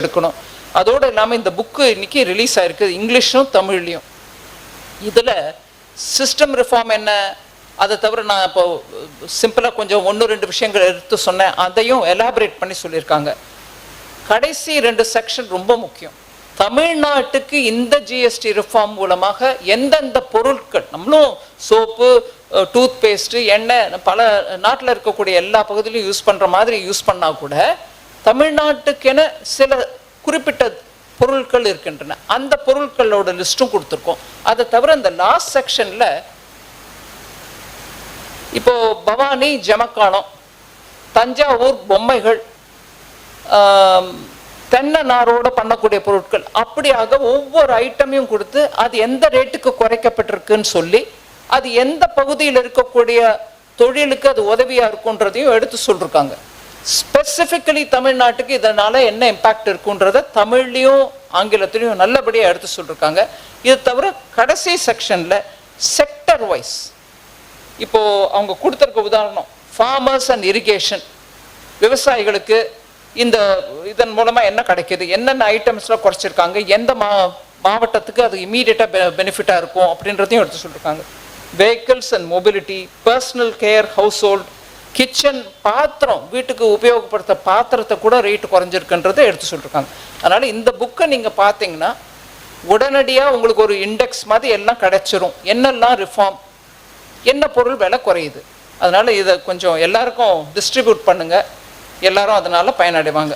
எடுக்கணும். அதோடு இல்லாமல் இந்த புக்கு இன்னைக்கு ரிலீஸ் ஆயிருக்கு இங்கிலீஷும் தமிழ்லையும். இதில் சிஸ்டம் ரிஃபார்ம் என்ன, அதை தவிர நான் இப்போ சிம்பிளாக கொஞ்சம் 1-2 விஷயங்கள் எடுத்து சொன்னேன், அதையும் எலாபரேட் பண்ணி சொல்லியிருக்காங்க. கடைசி 2 செக்ஷன் ரொம்ப முக்கியம். தமிழ்நாட்டுக்கு இந்த ஜிஎஸ்டி ரிஃபார்ம் மூலமாக எந்தெந்த பொருட்கள், நம்மளும் சோப்பு, டூத் பேஸ்ட்டு, எண்ணெய் பல நாட்டில் இருக்கக்கூடிய எல்லா பகுதியிலையும் யூஸ் பண்ணுற மாதிரி யூஸ் பண்ணால் கூட தமிழ்நாட்டுக்கென சில குறிப்பிட்ட பொருட்கள் இருக்கின்றன. அந்த பொருட்களோட லிஸ்ட்டும் கொடுத்துருக்கோம். அதை தவிர இந்த லாஸ்ட் செக்ஷனில் இப்போ பவானி ஜமக்காலம், தஞ்சாவூர் பொம்மைகள், தென்னை நாரோட பண்ணக்கூடிய பொருட்கள், அப்படியாக ஒவ்வொரு ஐட்டமையும் கொடுத்து அது எந்த ரேட்டுக்கு குறைக்கப்பட்டிருக்குன்னு சொல்லி அது எந்த பகுதியில் இருக்கக்கூடிய தொழிலுக்கு அது உதவியாக இருக்குன்றதையும் எடுத்து சொல்லியிருக்காங்க. ஸ்பெசிஃபிக்கலி தமிழ்நாட்டுக்கு இதனால் என்ன இம்பேக்ட் இருக்குன்றத தமிழ்லையும் ஆங்கிலத்திலையும் நல்லபடியாக எடுத்து சொல்லியிருக்காங்க. இது தவிர கடைசி செக்ஷனில் செக்டர் வைஸ் இப்போது அவங்க கொடுத்துருக்க உதாரணம் ஃபார்மர்ஸ் அண்ட் இரிகேஷன், விவசாயிகளுக்கு இதன் மூலமாக என்ன கிடைக்கிது, என்னென்ன ஐட்டம்ஸ்லாம் குறைச்சிருக்காங்க, எந்த மாவட்டத்துக்கு அது இமீடியட்டாக பெனிஃபிட்டாக இருக்கும் அப்படின்றதையும் எடுத்து சொல்லியிருக்காங்க. Vehicles and mobility, personal care, house hold, kitchen, பாத்திரம், வீட்டுக்கு உபயோகப்படுத்த பாத்திரத்தை கூட ரேட்டு குறைஞ்சிருக்குன்றதை எடுத்து சொல்லியிருக்காங்க. அதனால் இந்த புக்கை நீங்கள் பார்த்தீங்கன்னா உடனடியாக உங்களுக்கு ஒரு இண்டெக்ஸ் மாதிரி எல்லாம் கிடைச்சிரும். என்னெல்லாம் ரிஃபார்ம், என்ன பொருள் விலை குறையுது. அதனால் இதை கொஞ்சம் எல்லாருக்கும் டிஸ்ட்ரிபியூட் பண்ணுங்கள், எல்லாரும் அதனால் பயனடைவாங்க.